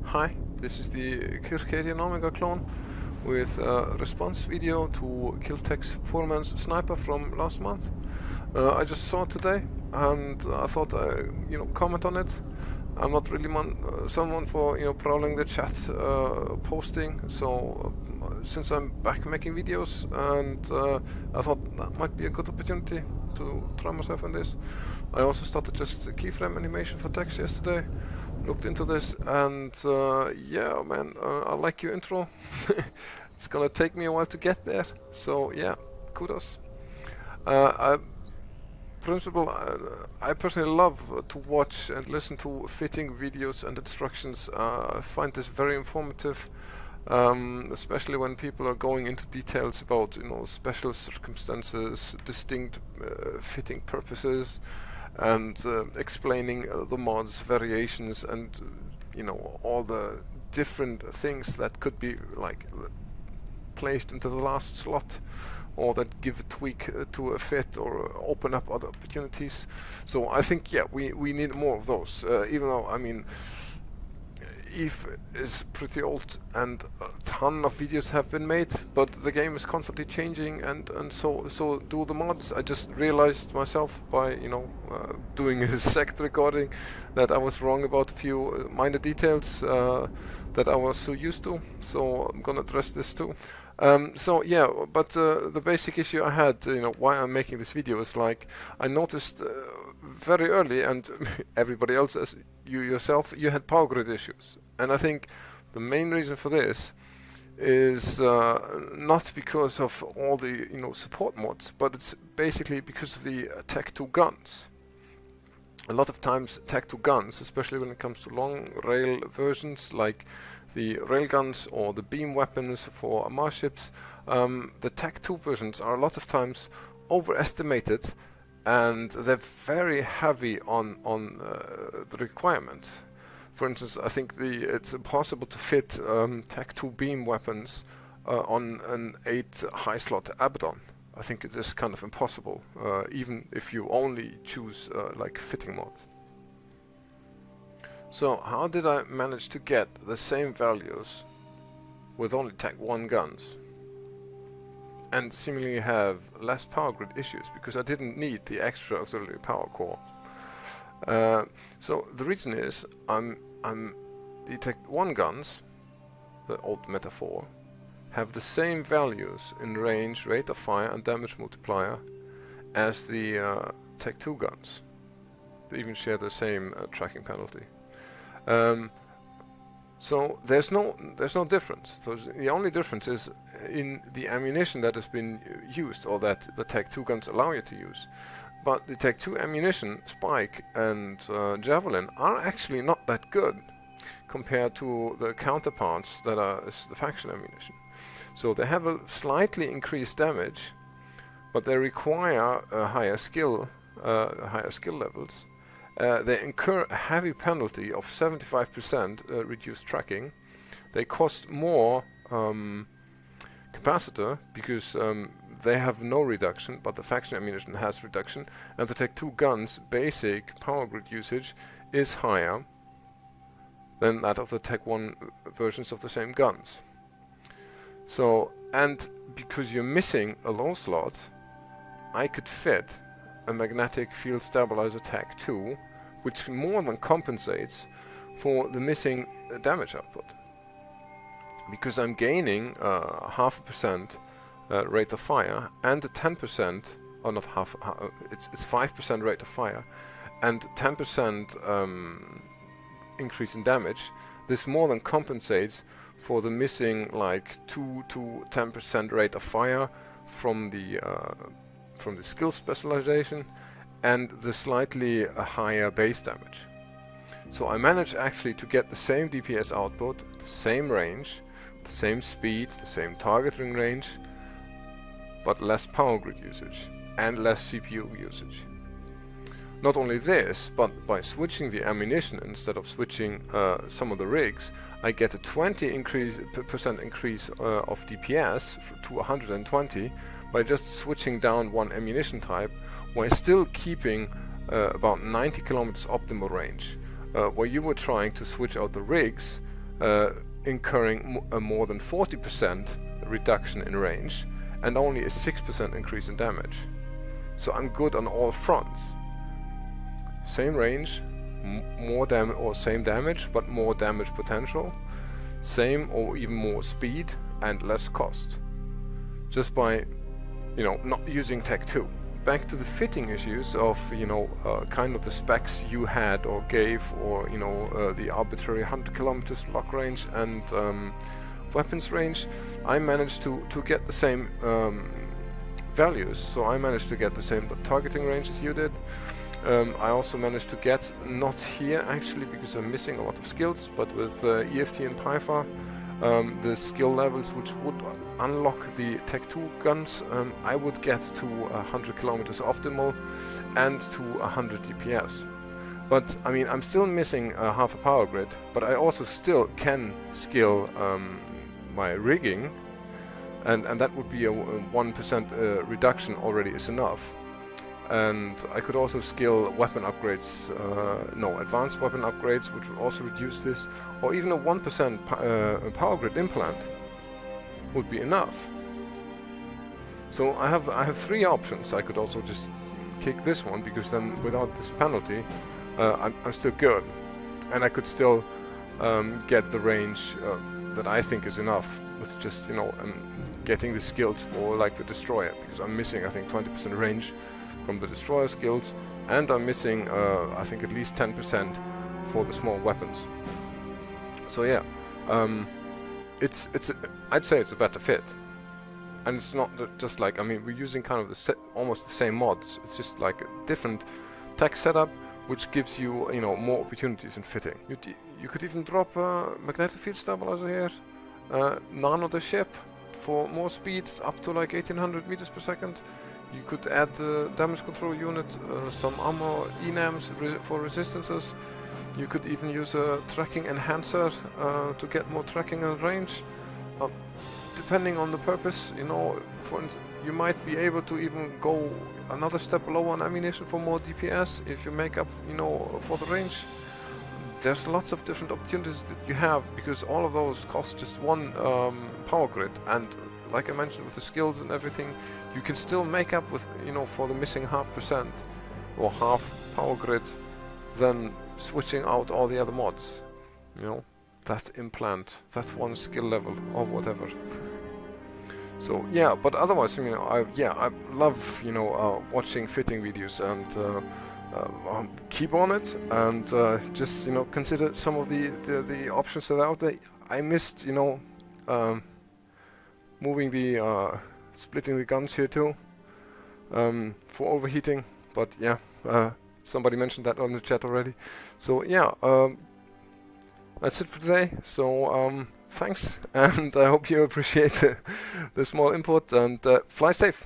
Hi, this is the Circadian Omega clone with a response video to Killtech's Foreman's Sniper from last month. I just saw it today and I thought I comment on it. I'm not really someone for prowling the chat posting, so since I'm back making videos and I thought that might be a good opportunity to try myself in this. I also started just keyframe animation for text yesterday, looked into this, and yeah man, I like your intro. It's gonna take me a while to get there, so yeah, kudos. I personally love to watch and listen to fitting videos and instructions. I find this very informative, especially when people are going into details about special circumstances, distinct fitting purposes, and explaining the mods, variations, and all the different things that could be like placed into the last slot, or that give a tweak to a fit or open up other opportunities. So I think we need more of those, even though Eve is pretty old and a ton of videos have been made, but the game is constantly changing, and so do the mods. I just realized myself by doing a second recording that I was wrong about a few minor details that I was so used to, so I'm gonna address this too. So yeah, but the basic issue I had, why I'm making this video, is like I noticed very early, and everybody else, as you yourself, you had power grid issues. And I think the main reason for this is not because of all the support mods, but it's basically because of the Tech 2 guns. A lot of times Tech 2 guns, especially when it comes to long rail versions like the railguns or the beam weapons for Mars ships, the Tech 2 versions are a lot of times overestimated, and they're very heavy on the requirements. For instance, I think it's impossible to fit Tech 2 beam weapons on an 8 high slot Abaddon. I think it is kind of impossible, even if you only choose like fitting mode. So how did I manage to get the same values with only Tech 1 guns and seemingly have less power grid issues, because I didn't need the extra auxiliary power core? So the reason is the Tech 1 guns, the old metaphor, have the same values in range, rate of fire, and damage multiplier as the Tech 2 guns. They even share the same tracking penalty. So there's no difference. So the only difference is in the ammunition that has been used, or that the Tech 2 guns allow you to use. But the Tech 2 ammunition, Spike and Javelin, are actually not that good compared to the counterparts that are the faction ammunition. So they have a slightly increased damage, but they require higher skill levels. They incur a heavy penalty of 75% reduced tracking. They cost more capacitor because they have no reduction, but the faction ammunition has reduction, and the Tech 2 guns' basic power grid usage is higher than that of the Tech 1 versions of the same guns. So, and because you're missing a low slot, I could fit a magnetic field stabilizer Tech 2, which more than compensates for the missing damage output, because I'm gaining 0.5% rate of fire and a 10%, or not half, it's 5% rate of fire and 10% increase in damage. This more than compensates for the missing like 2 to 10% rate of fire from the skill specialization and the slightly higher base damage. So I managed actually to get the same DPS output, the same range, the same speed, the same targeting range, but less power grid usage and less CPU usage. Not only this, but by switching the ammunition instead of switching some of the rigs, I get a 20% increase of DPS to 120 by just switching down one ammunition type, while still keeping about 90 kilometers optimal range. Where you were trying to switch out the rigs incurring a more than 40% reduction in range and only a 6% increase in damage. So I'm good on all fronts. Same range, more damage, or same damage, but more damage potential. Same or even more speed and less cost. Just by, not using Tech 2. Back to the fitting issues of, kind of the specs you had or gave, or, the arbitrary 100 kilometers lock range and weapons range. I managed to get the same values, so I managed to get the same targeting range as you did. I also managed to get, not here actually because I'm missing a lot of skills, but with EFT and PIFA, the skill levels which would unlock the Tech 2 guns, I would get to 100 kilometers optimal and to 100 DPS. But I mean, I'm still missing half a power grid, but I also still can skill my rigging, and that would be a 1% reduction already is enough. And I could also skill weapon upgrades, advanced weapon upgrades, which would also reduce this, or even a 1% power grid implant would be enough. So I have three options. I could also just kick this one, because then without this penalty, I'm still good, and I could still get the range that I think is enough with just getting the skills for like the destroyer, because I'm missing I think 20% range from the destroyer skills, and I'm missing I think at least 10% for the small weapons. So yeah, I'd say it's a better fit, and it's not just like, I mean, we're using kind of almost the same mods. It's just like a different tech setup, which gives you more opportunities in fitting. You could even drop a magnetic field stabilizer here, nano the ship for more speed, up to like 1800 meters per second. You could add damage control unit, some ammo, enams for resistances. You could even use a tracking enhancer to get more tracking and range. Depending on the purpose, you might be able to even go another step below on ammunition for more DPS if you make up, for the range. There's lots of different opportunities that you have, because all of those cost just one power grid, and like I mentioned, with the skills and everything, you can still make up with, for the missing 0.5% or half power grid, then switching out all the other mods, that implant, that one skill level or whatever. So yeah, but otherwise, I love, watching fitting videos, and keep on it, and just, consider some of the options that are out there. I missed, moving the splitting the guns here too, for overheating, but yeah, somebody mentioned that on the chat already. So yeah, that's it for today. So thanks, and I hope you appreciate the small input, and fly safe.